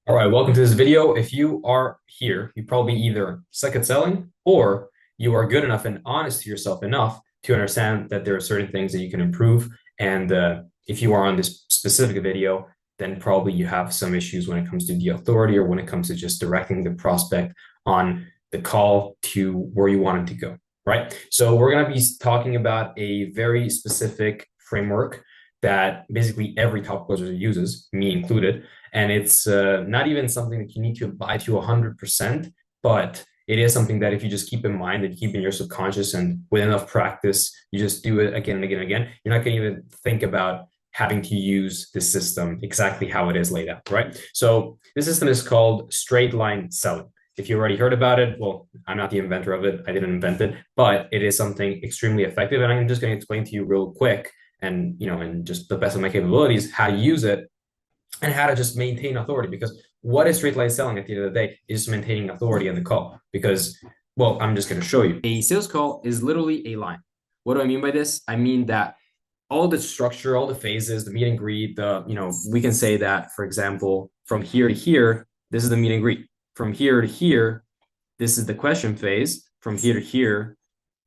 All right, welcome to this video. If you are here, you probably either suck at selling or you are good enough and honest to yourself enough to understand that there are certain things that you can improve. And if you are on this specific video, then probably you have some issues when it comes to the authority or when it comes to just directing the prospect on the call to where you want them to go, right? So we're going to be talking about a very specific framework that basically every top closer uses, me included, and it's not even something that you need to apply to 100%, but it is something that if you just keep in mind and keep in your subconscious and with enough practice, you just do it again and again and again, you're not going to even think about having to use the system exactly how it is laid out, right? So this system is called straight line selling. If you already heard about it, well, I'm not the inventor of it. I didn't invent it, but it is something extremely effective. And I'm just going to explain to you real quick and, and just the best of my capabilities, how to use it and how to just maintain authority. Because what is straight line selling at the end of the day is maintaining authority in the call. Because, well, I'm just going to show you. A sales call is literally a line. What do I mean by this? I mean that all the structure, all the phases, the meet and greet, we can say that, for example, from here to here, this is the meet and greet. From here to here, this is the question phase. From here to here,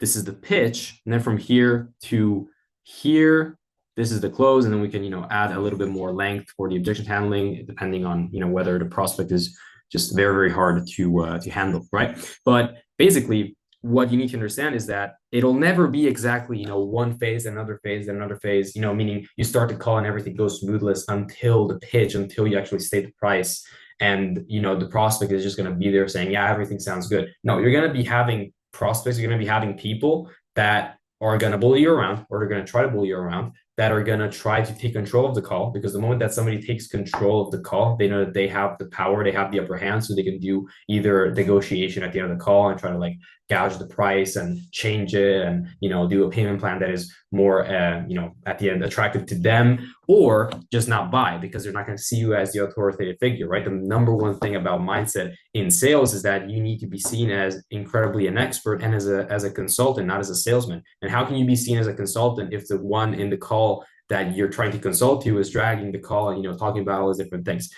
this is the pitch. And then from here to here, this is the close, and then we can, add a little bit more length for the objection handling, depending on, whether the prospect is just very, very hard to handle, right? But basically, what you need to understand is that it'll never be exactly, one phase, another phase, another phase, meaning you start to call and everything goes smoothless until the pitch, until you actually state the price. And, the prospect is just going to be there saying, yeah, everything sounds good. No, you're going to be having prospects, you're going to be having people that are going to bully you around, or they're going to try to bully you around, that are going to try to take control of the call, because the moment that somebody takes control of the call, they know that they have the power, they have the upper hand, so they can do either negotiation at the end of the call and try to like gouge the price and change it and do a payment plan that is more at the end attractive to them, or just not buy because they're not going to see you as the authoritative figure, right? The number one thing about mindset in sales is that you need to be seen as incredibly an expert and as a consultant, not as a salesman. And how can you be seen as a consultant if the one in the call that you're trying to consult to is dragging the call and talking about all these different things?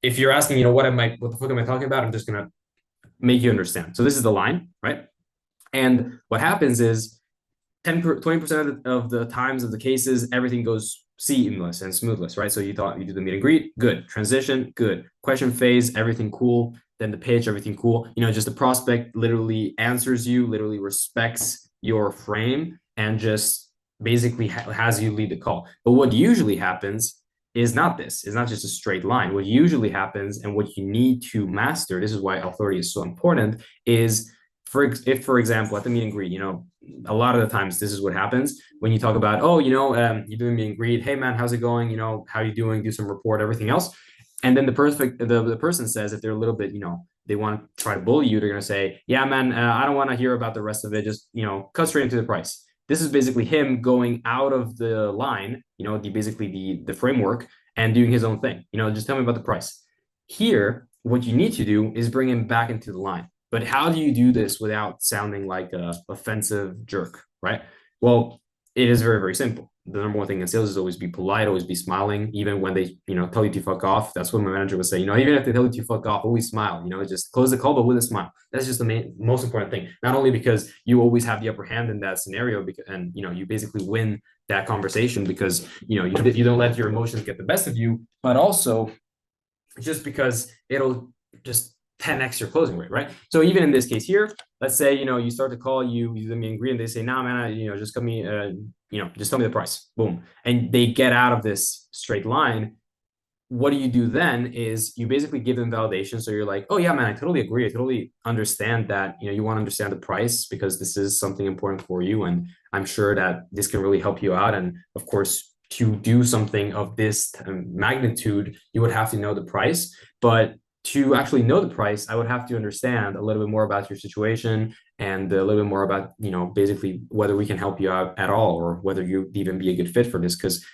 If you're asking, what the fuck am I talking about? I'm just gonna make you understand. So this is the line, right? And what happens is 20% of the times of the cases, everything goes seamless and smoothless, right? So you thought you do the meet and greet, good. Transition, good. Question phase, everything cool. Then the pitch, everything cool. Just the prospect literally answers you, literally respects your frame, and just basically has you lead the call. But what usually happens is not this. It's not just a straight line. What usually happens and what you need to master, this is why authority is so important, is for example, at the meet and greet, a lot of the times this is what happens when you talk about, oh, you're doing meet and greet. Hey man, how's it going? How are you doing? Do some report, everything else. And then the person says, if they're a little bit, they want to try to bully you, they're going to say, yeah, man, I don't want to hear about the rest of it. Just, cut straight into the price. This is basically him going out of the line, the framework, and doing his own thing. Just tell me about the price. Here, what you need to do is bring him back into the line. But how do you do this without sounding like a offensive jerk, right? Well, it is very, very simple. The number one thing in sales is always be polite, always be smiling, even when they, tell you to fuck off. That's what my manager would say. Even if they tell you to fuck off, always smile. Just close the call, but with a smile. That's just the most important thing. Not only because you always have the upper hand in that scenario, and you basically win that conversation because you don't let your emotions get the best of you, but also just because it'll just 10x your closing rate, right? So even in this case here, let's say you start to call, you the meet and greet, and they say, "Nah, man, just tell me, just tell me the price." Boom, and they get out of this straight line. What do you do then? Is you basically give them validation. So you're like, "Oh yeah, man, I totally agree. I totally understand that. You want to understand the price because this is something important for you, and I'm sure that this can really help you out. And of course, to do something of this magnitude, you would have to know the price, but to actually know the price, I would have to understand a little bit more about your situation and a little bit more about, basically whether we can help you out at all or whether you'd even be a good fit for this. Because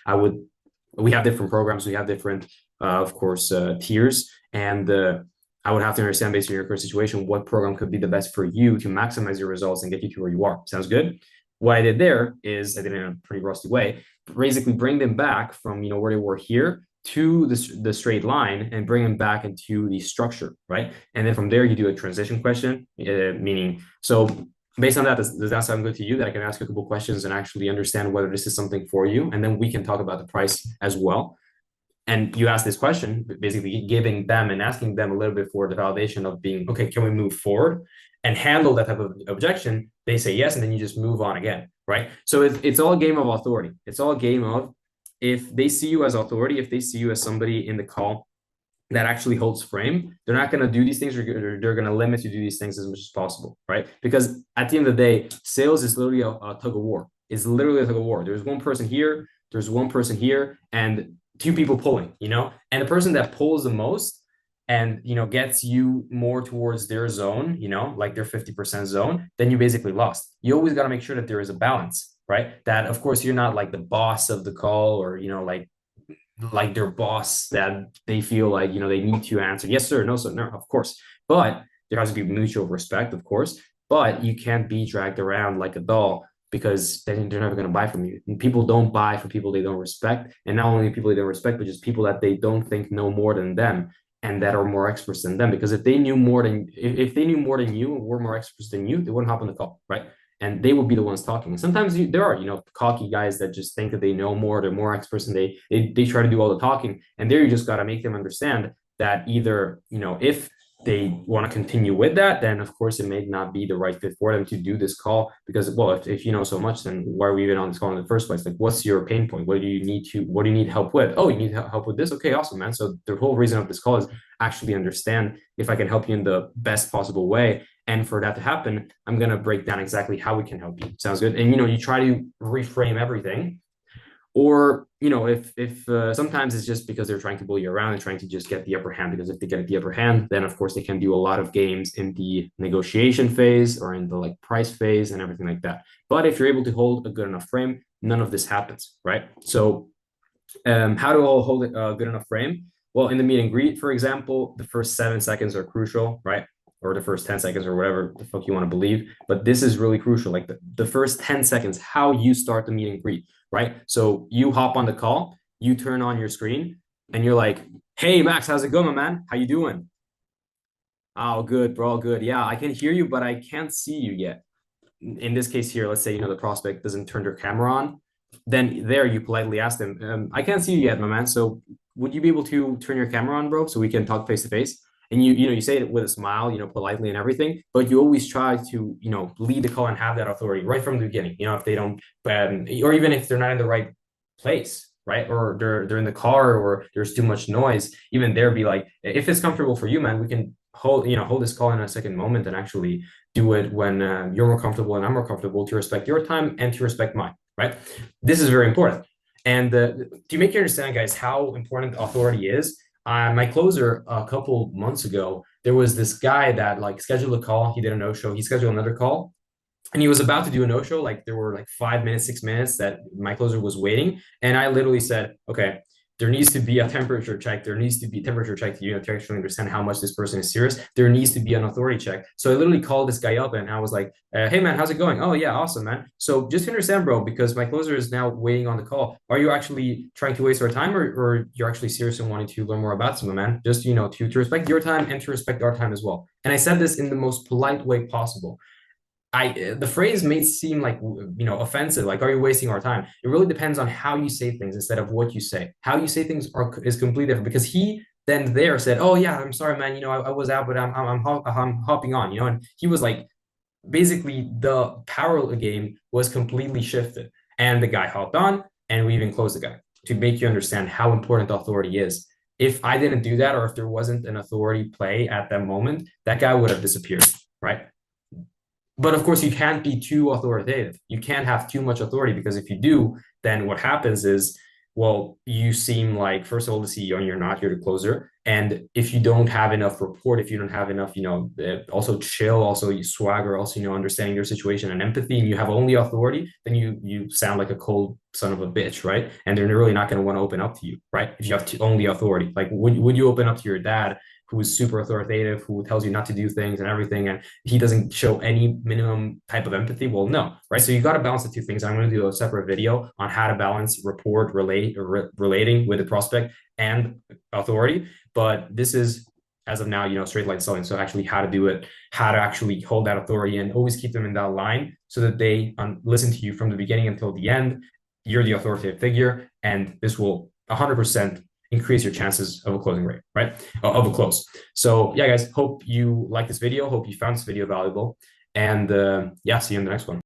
we have different programs, we have different, of course, tiers. And I would have to understand based on your current situation, what program could be the best for you to maximize your results and get you to where you are. Sounds good? What I did there is I did it in a pretty rusty way, basically bring them back from, where they were here to the straight line and bring them back into the structure, right? And then from there, you do a transition question, meaning, so based on that, does that sound good to you that I can ask you a couple questions and actually understand whether this is something for you? And then we can talk about the price as well. And you ask this question, basically giving them and asking them a little bit for the validation of being, okay, can we move forward and handle that type of objection? They say yes, and then you just move on again, right? So it's all a game of authority. It's all a game of, if they see you as authority, if they see you as somebody in the call that actually holds frame, they're not going to do these things, or they're going to limit you to do these things as much as possible, right? Because at the end of the day, sales is literally a tug of war. It's literally a tug of war. There's one person here, there's one person here, and two people pulling, and the person that pulls the most and gets you more towards their zone, like their 50% zone, then you basically lost. You always got to make sure that there is a balance, right? That of course you're not like the boss of the call, or like their boss, that they feel like they need to answer yes sir, no sir, no, of course. But there has to be mutual respect, of course. But you can't be dragged around like a doll, because then they're never going to buy from you. And people don't buy from people they don't respect, and not only people they don't respect, but just people that they don't think know more than them and that are more experts than them. Because if they knew more than if they knew more than you and were more experts than you, they wouldn't hop on the call, right? And they will be the ones talking. Sometimes there are, cocky guys that just think that they know more, they're more experts, and they try to do all the talking. And there you just got to make them understand that either, if they want to continue with that, then of course it may not be the right fit for them to do this call. Because, well, if you know so much, then why are we even on this call in the first place? Like, what's your pain point? What do you need help with? Oh, you need help with this? Okay, awesome, man. So the whole reason of this call is actually understand if I can help you in the best possible way. And for that to happen, I'm going to break down exactly how we can help you. Sounds good. And, you try to reframe everything. Or, if sometimes it's just because they're trying to bully you around and trying to just get the upper hand, because if they get the upper hand, then of course they can do a lot of games in the negotiation phase or in the like price phase and everything like that. But if you're able to hold a good enough frame, none of this happens, right? So how do I hold a good enough frame? Well, in the meet and greet, for example, the first 7 seconds are crucial, right? Or the first 10 seconds, or whatever the fuck you want to believe. But this is really crucial. Like the first 10 seconds, how you start the meet and greet, right? So you hop on the call, you turn on your screen, and you're like, hey, Max, how's it going, my man? How you doing? Oh, good, bro, good. Yeah, I can hear you, but I can't see you yet. In this case here, let's say, the prospect doesn't turn their camera on. Then there you politely ask them, I can't see you yet, my man. So would you be able to turn your camera on, bro, so we can talk face to face? And you say it with a smile, politely and everything, but you always try to, lead the call and have that authority right from the beginning. If they don't, or even if they're not in the right place, right? Or they're in the car, or there's too much noise, even there be like, if it's comfortable for you, man, we can hold this call in a second moment and actually do it when you're more comfortable and I'm more comfortable, to respect your time and to respect mine, right? This is very important. And to make you understand, guys, how important authority is, my closer a couple months ago, there was this guy that like scheduled a call. He did a no-show. He scheduled another call, and he was about to do a no-show. Like there were like 5 minutes, 6 minutes that my closer was waiting. And I literally said, okay, there needs to be a temperature check. There needs to be a temperature check to, to actually understand how much this person is serious. There needs to be an authority check. So I literally called this guy up and I was like, hey, man, how's it going? Oh, yeah, awesome, man. So just to understand, bro, because my closer is now waiting on the call. Are you actually trying to waste our time, or you're actually serious and wanting to learn more about someone, man? Just, to respect your time and to respect our time as well. And I said this in the most polite way possible. The phrase may seem like offensive, like, are you wasting our time? It really depends on how you say things instead of what you say. How you say things is completely different, because he then there said, oh yeah, I'm sorry, man, I was out, but I'm hopping on, and he was like, basically the power of the game was completely shifted, and the guy hopped on, and we even closed the guy, to make you understand how important authority is. If I didn't do that, or if there wasn't an authority play at that moment, that guy would have disappeared, right? But of course, you can't be too authoritative. You can't have too much authority, because if you do, then what happens is, well, you seem like, first of all, the CEO, and you're not, you're the closer. And if you don't have enough rapport, if you don't have enough, also chill, also you swagger, also, understanding your situation and empathy, and you have only authority, then you sound like a cold son of a bitch, right? And they're really not going to want to open up to you, right? If you have only authority, like would you open up to your dad, who is super authoritative, who tells you not to do things and everything, and he doesn't show any minimum type of empathy. Well, no, right? So you got to balance the two things. I'm going to do a separate video on how to balance rapport, relating with the prospect and authority. But this is, as of now, straight line selling. So actually how to do it, how to actually hold that authority and always keep them in that line so that they listen to you from the beginning until the end. You're the authoritative figure, and this will 100% increase your chances of a closing rate, right? Of a close. So yeah, guys, hope you like this video. Hope you found this video valuable. And yeah, see you in the next one.